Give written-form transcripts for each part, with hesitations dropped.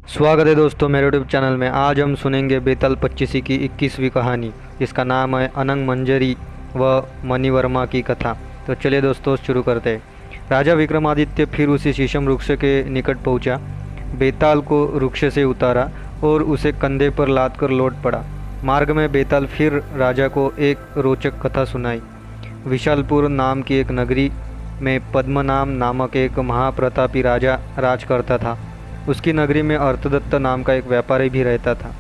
स्वागत है दोस्तों मेरे यूट्यूब चैनल में। आज हम सुनेंगे बेताल पच्चीसी की 21वीं कहानी, जिसका नाम है अनंग मंजरी व मणिवर्मा की कथा। तो चलिए दोस्तों शुरू करते हैं। राजा विक्रमादित्य फिर उसी शीशम वृक्ष के निकट पहुंचा, बेताल को वृक्ष से उतारा और उसे कंधे पर लाद कर लौट पड़ा। मार्ग में बेताल फिर राजा को एक रोचक कथा सुनाई। विशालपुर नाम की एक नगरी में पद्मनाम नामक एक महाप्रतापी राजा राज करता था। उसकी नगरी में अर्थदत्त नाम का एक व्यापारी भी रहता था,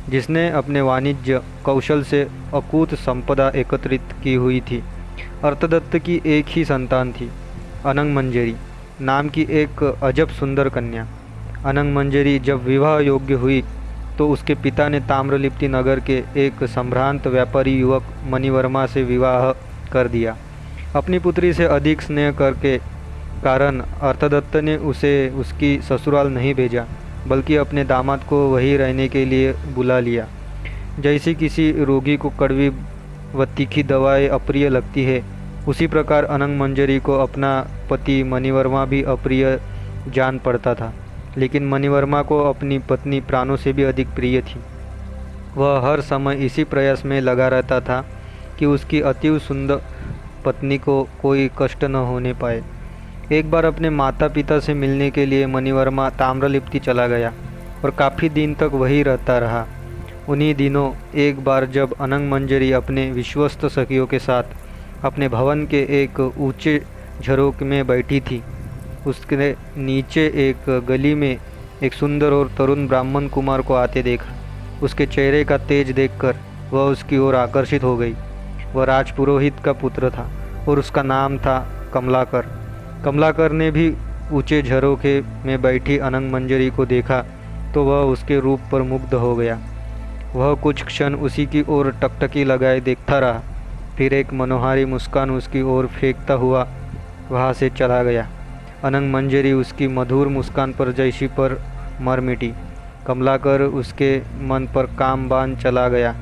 जिसने अपने वाणिज्य कौशल से अकूत संपदा एकत्रित की हुई थी। अर्थदत्त की एक ही संतान थी, अनंग मंजरी नाम की एक अजब सुंदर कन्या। अनंग मंजरी जब विवाह योग्य हुई तो उसके पिता ने ताम्रलिप्ति नगर के एक संभ्रांत व्यापारी युवक मणिवर्मा से विवाह कर दिया। अपनी पुत्री से अधिक स्नेह करके कारण अर्थदत्त ने उसे उसकी ससुराल नहीं भेजा, बल्कि अपने दामाद को वहीं रहने के लिए बुला लिया। जैसे किसी रोगी को कड़वी व तीखी दवाएं अप्रिय लगती है, उसी प्रकार अनंग मंजरी को अपना पति मणिवर्मा भी अप्रिय जान पड़ता था। लेकिन मणिवर्मा को अपनी पत्नी प्राणों से भी अधिक प्रिय थी। वह हर समय इसी प्रयास में लगा रहता था कि उसकी अति सुंदर पत्नी को कोई कष्ट न होने पाए। एक बार अपने माता पिता से मिलने के लिए मणिवर्मा ताम्रलिप्ति चला गया और काफ़ी दिन तक वहीं रहता रहा। उन्हीं दिनों एक बार जब अनंग मंजरी अपने विश्वस्त सखियों के साथ अपने भवन के एक ऊंचे झरोखे में बैठी थी, उसके नीचे एक गली में एक सुंदर और तरुण ब्राह्मण कुमार को आते देखा। उसके चेहरे का तेज देखकर वह उसकी ओर आकर्षित हो गई। वह राजपुरोहित का पुत्र था और उसका नाम था कमलाकर। कमलाकर ने भी ऊंचे झरोखे में बैठी अनंग मंजरी को देखा तो वह उसके रूप पर मुग्ध हो गया। वह कुछ क्षण उसी की ओर टकटकी लगाए देखता रहा, फिर एक मनोहारी मुस्कान उसकी ओर फेंकता हुआ वहाँ से चला गया। अनंग मंजरी उसकी मधुर मुस्कान पर जैसी पर मर मिटी। कमलाकर उसके मन पर काम बांध चला गया।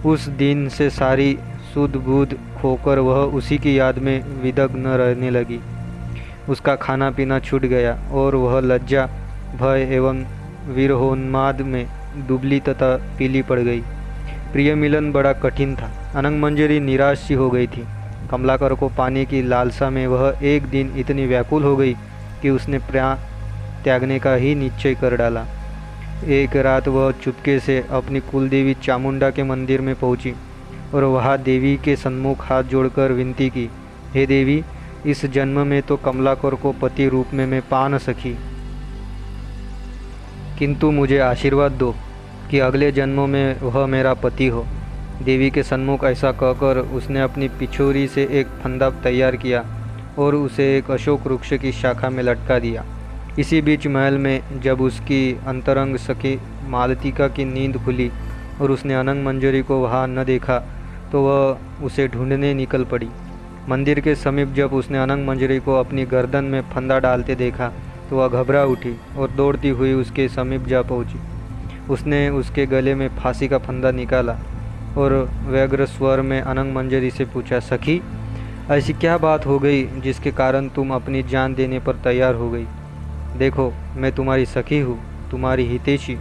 उस दिन से सारी सुध बुध खोकर वह उसी की याद में विदग्ध रहने लगी। उसका खाना पीना छूट गया और वह लज्जा, भय एवं विरहोन्माद में दुबली तथा पीली पड़ गई। प्रिय मिलन बड़ा कठिन था। अनंग मंजरी निराश सी हो गई थी। कमलाकर को पाने की लालसा में वह एक दिन इतनी व्याकुल हो गई कि उसने प्राण त्यागने का ही निश्चय कर डाला। एक रात वह चुपके से अपनी कुलदेवी चामुंडा के मंदिर में पहुंची और वहाँ देवी के सम्मुख हाथ जोड़कर विनती की, हे देवी, इस जन्म में तो कमलाकर को पति रूप में मैं पा न सकी, किंतु मुझे आशीर्वाद दो कि अगले जन्मों में वह मेरा पति हो। देवी के सन्मुख ऐसा कहकर उसने अपनी पिछोरी से एक फंदा तैयार किया और उसे एक अशोक वृक्ष की शाखा में लटका दिया। इसी बीच महल में जब उसकी अंतरंग सखी मालतिका की नींद खुली और उसने अनंग मंजरी को वहाँ न देखा तो वह उसे ढूंढने निकल पड़ी। मंदिर के समीप जब उसने अनंग मंजरी को अपनी गर्दन में फंदा डालते देखा तो वह घबरा उठी और दौड़ती हुई उसके समीप जा पहुंची। उसने उसके गले में फांसी का फंदा निकाला और व्यग्र स्वर में अनंग मंजरी से पूछा, सखी, ऐसी क्या बात हो गई जिसके कारण तुम अपनी जान देने पर तैयार हो गई? देखो, मैं तुम्हारी सखी हूँ, तुम्हारी हितैषी।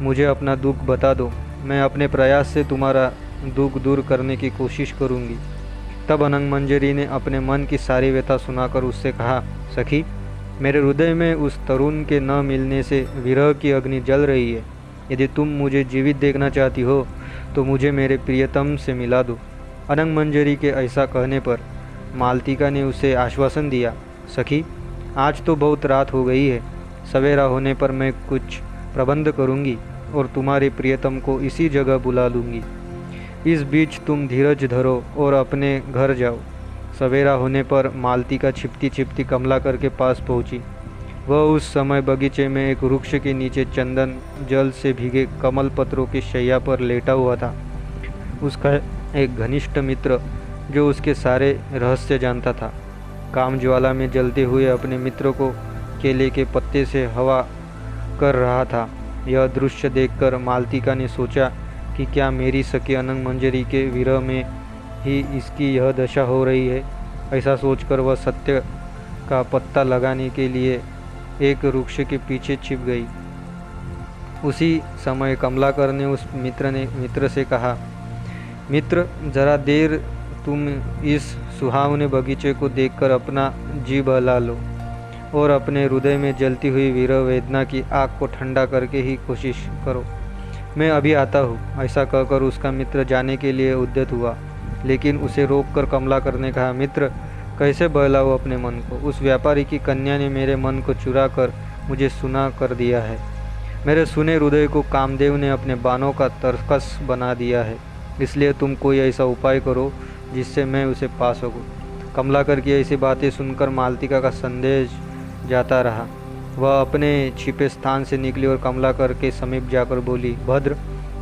मुझे अपना दुख बता दो, मैं अपने प्रयास से तुम्हारा दुख दूर करने की कोशिश करूँगी। तब अनंग मंजरी ने अपने मन की सारी व्यथा सुनाकर उससे कहा, सखी, मेरे हृदय में उस तरुण के न मिलने से विरह की अग्नि जल रही है। यदि तुम मुझे जीवित देखना चाहती हो तो मुझे मेरे प्रियतम से मिला दो। अनंग मंजरी के ऐसा कहने पर मालतिका ने उसे आश्वासन दिया, सखी, आज तो बहुत रात हो गई है, सवेरा होने पर मैं कुछ प्रबंध करूँगी और तुम्हारे प्रियतम को इसी जगह बुला लूँगी। इस बीच तुम धीरज धरो और अपने घर जाओ। सवेरा होने पर मालतिका छिपती छिपती कमलाकर के पास पहुंची। वह उस समय बगीचे में एक वृक्ष के नीचे चंदन जल से भीगे कमल पत्रों की शैया पर लेटा हुआ था। उसका एक घनिष्ठ मित्र जो उसके सारे रहस्य जानता था, काम ज्वाला में जलते हुए अपने मित्र को केले के पत्ते से हवा कर रहा था। यह दृश्य देखकर मालतिका ने सोचा कि क्या मेरी सखी अनंग मंजरी के विरह में ही इसकी यह दशा हो रही है। ऐसा सोचकर वह सत्य का पत्ता लगाने के लिए एक वृक्ष के पीछे छिप गई। उसी समय कमलाकर ने उस मित्र से कहा, मित्र, जरा देर तुम इस सुहावने बगीचे को देखकर अपना जी बहला लो और अपने हृदय में जलती हुई वीर वेदना की आग को ठंडा करके ही कोशिश करो। मैं अभी आता हूँ। ऐसा कहकर उसका मित्र जाने के लिए उद्यत हुआ, लेकिन उसे रोककर कमलाकर ने कहा, मित्र, कैसे बहलाओ अपने मन को? उस व्यापारी की कन्या ने मेरे मन को चुरा कर मुझे सुना कर दिया है। मेरे सुने हृदय को कामदेव ने अपने बाणों का तरकस बना दिया है। इसलिए तुम कोई ऐसा उपाय करो जिससे मैं उसे पा सकूं। कमलाकर की ऐसी बातें सुनकर मालतिका का संदेश जाता रहा। वह अपने छिपे स्थान से निकली और कमलाकर के समीप जाकर बोली, भद्र,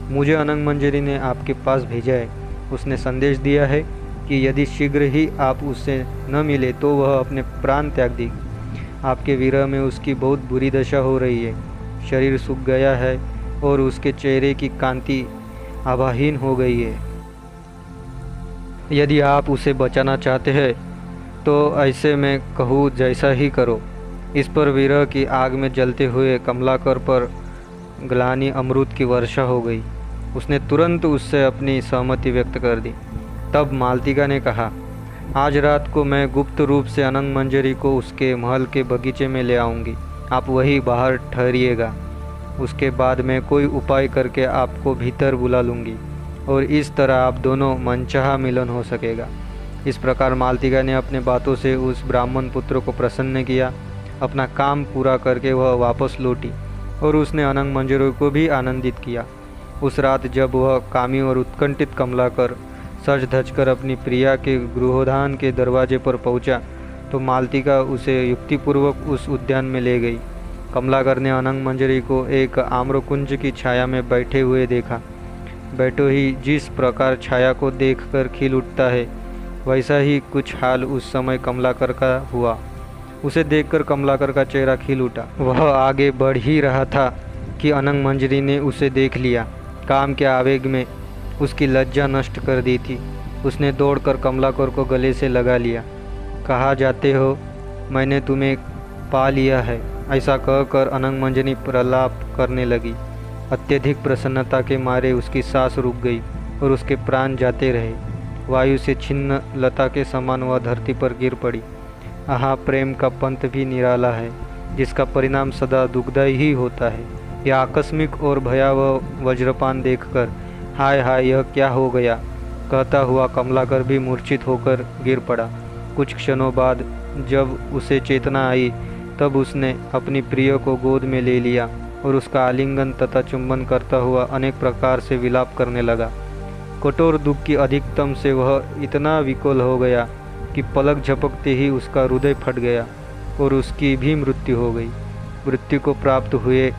मुझे अनंग मंजरी ने आपके पास भेजा है। उसने संदेश दिया है कि यदि शीघ्र ही आप उससे न मिले तो वह अपने प्राण त्याग देगी। आपके विरह में उसकी बहुत बुरी दशा हो रही है। शरीर सूख गया है और उसके चेहरे की कांति आभाहीन हो गई है। यदि आप उसे बचाना चाहते हैं तो ऐसे मैं कहूँ जैसा ही करो। इस पर विरह की आग में जलते हुए कमलाकर पर ग्लानि अमृत की वर्षा हो गई। उसने तुरंत उससे अपनी सहमति व्यक्त कर दी। तब मालतिका ने कहा, आज रात को मैं गुप्त रूप से अनंग मंजरी को उसके महल के बगीचे में ले आऊँगी। आप वहीं बाहर ठहरिएगा। उसके बाद मैं कोई उपाय करके आपको भीतर बुला लूँगी और इस तरह आप दोनों मनचाहा मिलन हो सकेगा। इस प्रकार मालतिका ने अपने बातों से उस ब्राह्मण पुत्र को प्रसन्न किया। अपना काम पूरा करके वह वापस लौटी और उसने अनंग मंजरी को भी आनंदित किया। उस रात जब वह कामी और उत्कंठित कमलाकर सज धज कर अपनी प्रिया के गृहोद्यान के दरवाजे पर पहुंचा तो मालतिका उसे युक्तिपूर्वक उस उद्यान में ले गई। कमलाकर ने अनंग मंजरी को एक आम्रकुंज की छाया में बैठे हुए देखा। बैठो ही जिस प्रकार छाया को देखकर खिल उठता है, वैसा ही कुछ हाल उस समय कमलाकर का हुआ। उसे देखकर कमलाकर का चेहरा खिल उठा। वह आगे बढ़ ही रहा था कि अनंग मंजरी ने उसे देख लिया। काम के आवेग में उसकी लज्जा नष्ट कर दी थी। उसने दौड़कर कमलाकर को गले से लगा लिया। कहा जाते हो मैंने तुम्हें पा लिया है, ऐसा कहकर अनंग मंजरी प्रलाप करने लगी। अत्यधिक प्रसन्नता के मारे उसकी सांस रुक गई और उसके प्राण जाते रहे। वायु से छिन्न लता के समान वह धरती पर गिर पड़ी। आहा, प्रेम का पंथ भी निराला है, जिसका परिणाम सदा दुखदायी ही होता है। यह आकस्मिक और भयावह वज्रपान देखकर हाय हाय यह क्या हो गया कहता हुआ कमलाकर भी मूर्छित होकर गिर पड़ा। कुछ क्षणों बाद जब उसे चेतना आई तब उसने अपनी प्रिय को गोद में ले लिया और उसका आलिंगन तथा चुंबन करता हुआ अनेक प्रकार से विलाप करने लगा। कठोर दुख की अधिकतम से वह इतना विकल हो गया कि पलक झपकते ही उसका हृदय फट गया और उसकी भी मृत्यु हो गई। मृत्यु को प्राप्त हुए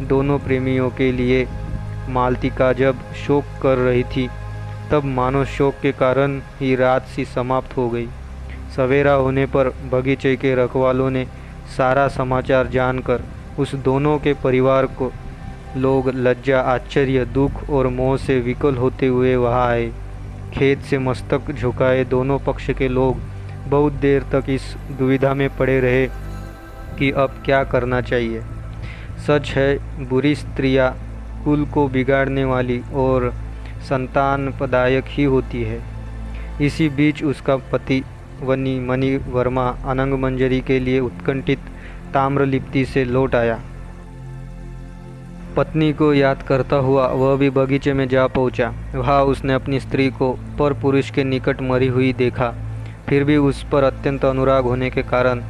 दोनों प्रेमियों के लिए मालतिका जब शोक कर रही थी तब मानो शोक के कारण ही रात सी समाप्त हो गई। सवेरा होने पर बगीचे के रखवालों ने सारा समाचार जानकर उस दोनों के परिवार को लोग लज्जा, आश्चर्य, दुख और मोह से विकल होते हुए वहाँ आए। खेत से मस्तक झुकाए दोनों पक्ष के लोग बहुत देर तक इस दुविधा में पड़े रहे कि अब क्या करना चाहिए। सच है, बुरी स्त्रियां कुल को बिगाड़ने वाली और संतान प्रदायक ही होती है। इसी बीच उसका पति मणि वर्मा अनंग मंजरी के लिए उत्कंठित ताम्रलिप्ति से लौट आया। पत्नी को याद करता हुआ वह भी बगीचे में जा पहुंचा। वहाँ उसने अपनी स्त्री को पर पुरुष के निकट मरी हुई देखा। फिर भी उस पर अत्यंत अनुराग होने के कारण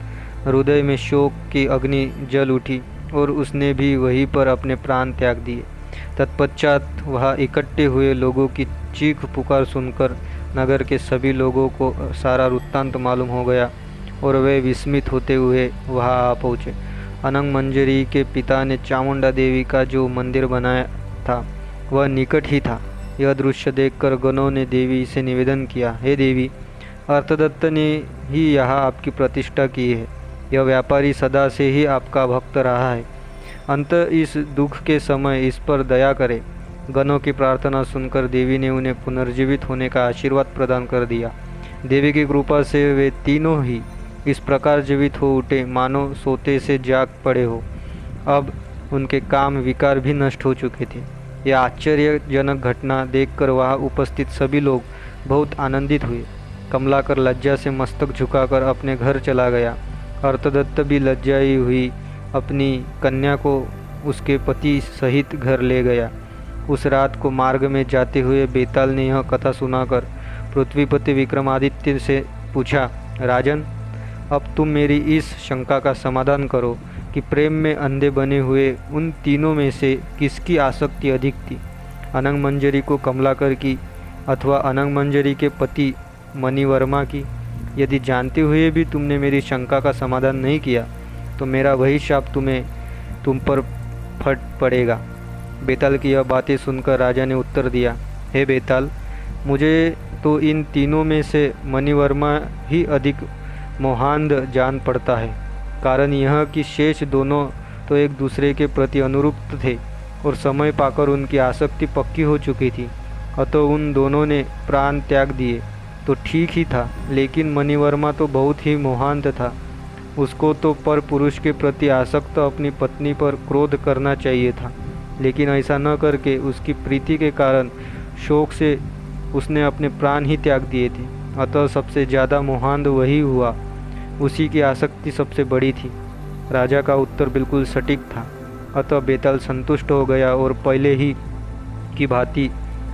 हृदय में शोक की अग्नि जल उठी और उसने भी वहीं पर अपने प्राण त्याग दिए। तत्पश्चात वहाँ इकट्ठे हुए लोगों की चीख पुकार सुनकर नगर के सभी लोगों को सारा वृत्तांत मालूम हो गया और वे विस्मित होते हुए वहाँ आ पहुँचे। अनंग मंजरी के पिता ने चामुंडा देवी का जो मंदिर बनाया था वह निकट ही था। यह दृश्य देखकर गणों ने देवी से निवेदन किया, हे देवी, अर्थदत्त ने ही यहाँ आपकी प्रतिष्ठा की है। यह व्यापारी सदा से ही आपका भक्त रहा है। अंत इस दुख के समय इस पर दया करे। गणों की प्रार्थना सुनकर देवी ने उन्हें पुनर्जीवित होने का आशीर्वाद प्रदान कर दिया। देवी की कृपा से वे तीनों ही इस प्रकार जीवित हो उठे मानो सोते से जाग पड़े हो। अब उनके काम विकार भी नष्ट हो चुके थे। यह आश्चर्यजनक घटना देखकर वहाँ उपस्थित सभी लोग बहुत आनंदित हुए। कमलाकर लज्जा से मस्तक झुकाकर अपने घर चला गया। अर्थदत्त भी लज्जाई हुई अपनी कन्या को उसके पति सहित घर ले गया। उस रात को मार्ग में जाते हुए बेताल ने यह कथा सुनाकर पृथ्वीपति विक्रमादित्य से पूछा, राजन, अब तुम मेरी इस शंका का समाधान करो कि प्रेम में अंधे बने हुए उन तीनों में से किसकी आसक्ति अधिक थी, अनंग मंजरी को कमलाकर की अथवा अनंग मंजरी के पति मणिवर्मा की। यदि जानते हुए भी तुमने मेरी शंका का समाधान नहीं किया तो मेरा वही शाप तुम पर फट पड़ेगा। बेताल की यह बातें सुनकर राजा ने उत्तर दिया, हे बेताल, मुझे तो इन तीनों में से मणिवर्मा ही अधिक मोहांध जान पड़ता है। कारण यह कि शेष दोनों तो एक दूसरे के प्रति अनुरूप थे और समय पाकर उनकी आसक्ति पक्की हो चुकी थी, अतः उन दोनों ने प्राण त्याग दिए तो ठीक ही था। लेकिन मणिवर्मा तो बहुत ही मोहांध था। उसको तो पर पुरुष के प्रति आसक्त अपनी पत्नी पर क्रोध करना चाहिए था, लेकिन ऐसा न करके उसकी प्रीति के कारण शोक से उसने अपने प्राण ही त्याग दिए थे। अतः सबसे ज़्यादा मोहांध वही हुआ, उसी की आसक्ति सबसे बड़ी थी। राजा का उत्तर बिल्कुल सटीक था। अतः बेताल संतुष्ट हो गया और पहले ही की भांति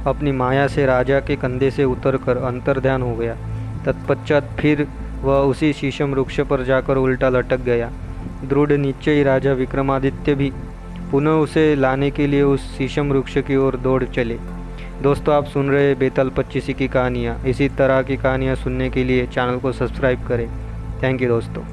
अपनी माया से राजा के कंधे से उतरकर अंतर्ध्यान हो गया। तत्पश्चात फिर वह उसी शीशम वृक्ष पर जाकर उल्टा लटक गया। दृढ़ निश्चयी राजा विक्रमादित्य भी पुनः उसे लाने के लिए उस शीशम वृक्ष की ओर दौड़ चले। दोस्तों, आप सुन रहे बेताल 25 की कहानियाँ। इसी तरह की कहानियाँ सुनने के लिए चैनल को सब्सक्राइब करें। थैंक यू दोस्तों।